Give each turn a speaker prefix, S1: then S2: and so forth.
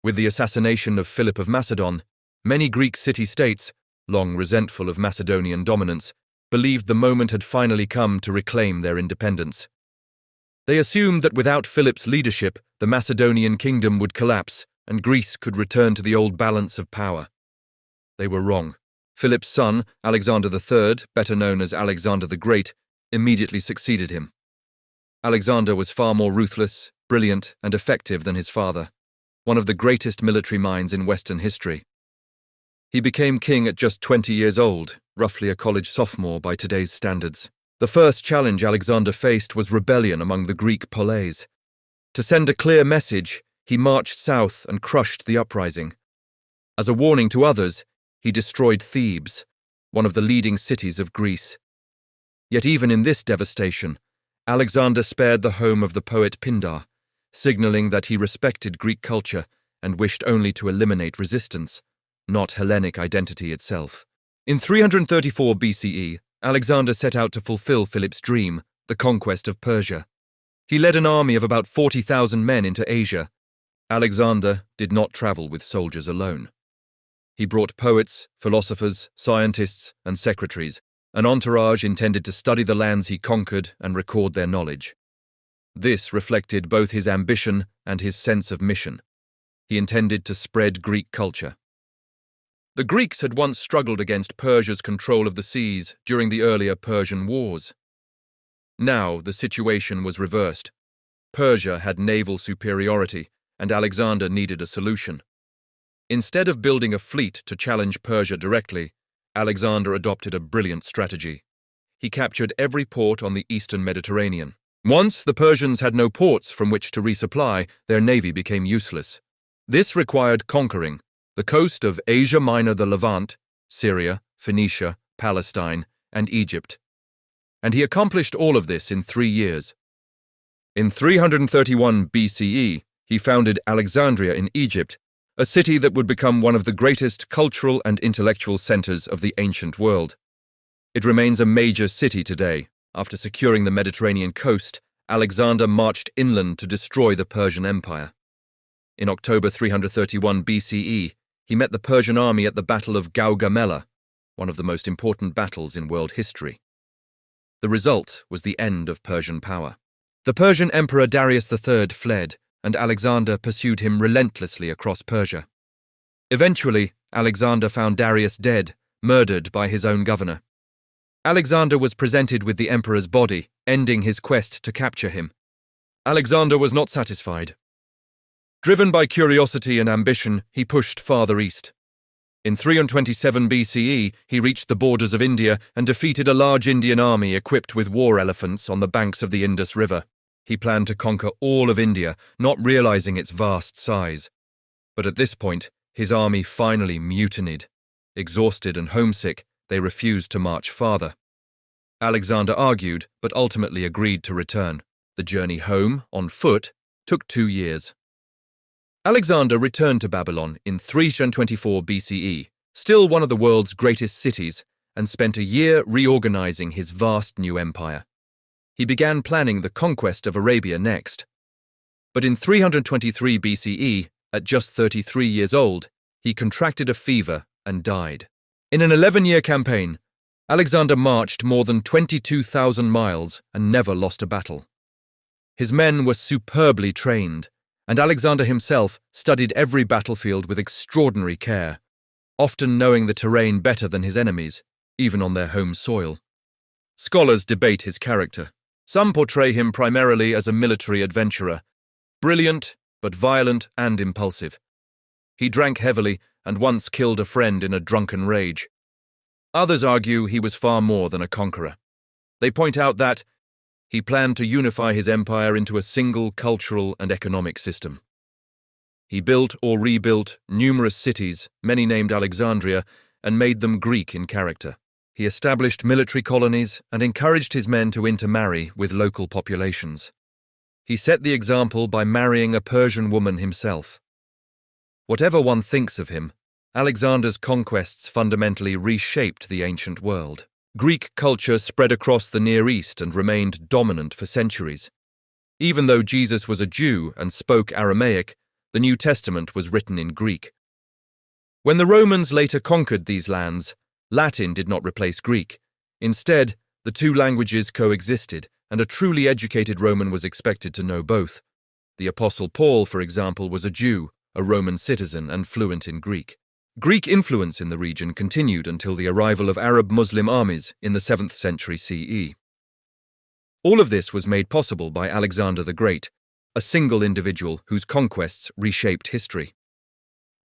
S1: With the assassination of Philip of Macedon, many Greek city-states, long resentful of Macedonian dominance, believed the moment had finally come to reclaim their independence. They assumed that without Philip's leadership, the Macedonian kingdom would collapse and Greece could return to the old balance of power. They were wrong. Philip's son, Alexander III, better known as Alexander the Great, immediately succeeded him. Alexander was far more ruthless, brilliant, and effective than his father, one of the greatest military minds in Western history. He became king at just 20 years old, roughly a college sophomore by today's standards. The first challenge Alexander faced was rebellion among the Greek poleis. To send a clear message, he marched south and crushed the uprising. As a warning to others, he destroyed Thebes, one of the leading cities of Greece. Yet even in this devastation, Alexander spared the home of the poet Pindar, signaling that he respected Greek culture and wished only to eliminate resistance, not Hellenic identity itself. In 334 BCE, Alexander set out to fulfill Philip's dream, the conquest of Persia. He led an army of about 40,000 men into Asia. Alexander did not travel with soldiers alone. He brought poets, philosophers, scientists, and secretaries, an entourage intended to study the lands he conquered and record their knowledge. This reflected both his ambition and his sense of mission. He intended to spread Greek culture. The Greeks had once struggled against Persia's control of the seas during the earlier Persian Wars. Now the situation was reversed. Persia had naval superiority, and Alexander needed a solution. Instead of building a fleet to challenge Persia directly, Alexander adopted a brilliant strategy. He captured every port on the eastern Mediterranean. Once the Persians had no ports from which to resupply, their navy became useless. This required conquering the coast of Asia Minor, the Levant, Syria, Phoenicia, Palestine, and Egypt. And he accomplished all of this in 3 years. In 331 BCE, he founded Alexandria in Egypt, a city that would become one of the greatest cultural and intellectual centers of the ancient world. It remains a major city today. After securing the Mediterranean coast, Alexander marched inland to destroy the Persian Empire. In October 331 BCE, he met the Persian army at the Battle of Gaugamela, one of the most important battles in world history. The result was the end of Persian power. The Persian Emperor Darius III fled, and Alexander pursued him relentlessly across Persia. Eventually, Alexander found Darius dead, murdered by his own governor. Alexander was presented with the emperor's body, ending his quest to capture him. Alexander was not satisfied. Driven by curiosity and ambition, he pushed farther east. In 327 BCE, he reached the borders of India and defeated a large Indian army equipped with war elephants on the banks of the Indus River. He planned to conquer all of India, not realizing its vast size. But at this point, his army finally mutinied. Exhausted and homesick, they refused to march farther. Alexander argued, but ultimately agreed to return. The journey home, on foot, took 2 years. Alexander returned to Babylon in 324 BCE, still one of the world's greatest cities, and spent a year reorganizing his vast new empire. He began planning the conquest of Arabia next. But in 323 BCE, at just 33 years old, he contracted a fever and died. In an 11-year campaign, Alexander marched more than 22,000 miles and never lost a battle. His men were superbly trained, and Alexander himself studied every battlefield with extraordinary care, often knowing the terrain better than his enemies, even on their home soil. Scholars debate his character. Some portray him primarily as a military adventurer, brilliant but violent and impulsive. He drank heavily and once killed a friend in a drunken rage. Others argue he was far more than a conqueror. They point out that he planned to unify his empire into a single cultural and economic system. He built or rebuilt numerous cities, many named Alexandria, and made them Greek in character. He established military colonies and encouraged his men to intermarry with local populations. He set the example by marrying a Persian woman himself. Whatever one thinks of him, Alexander's conquests fundamentally reshaped the ancient world. Greek culture spread across the Near East and remained dominant for centuries. Even though Jesus was a Jew and spoke Aramaic, The New Testament was written in Greek. When the Romans later conquered these lands, Latin did not replace Greek. Instead, the two languages coexisted, and a truly educated Roman was expected to know both. The Apostle Paul, for example, was a Jew, a Roman citizen, and fluent in Greek. Greek influence in the region continued until the arrival of Arab Muslim armies in the 7th century CE. All of this was made possible by Alexander the Great, a single individual whose conquests reshaped history.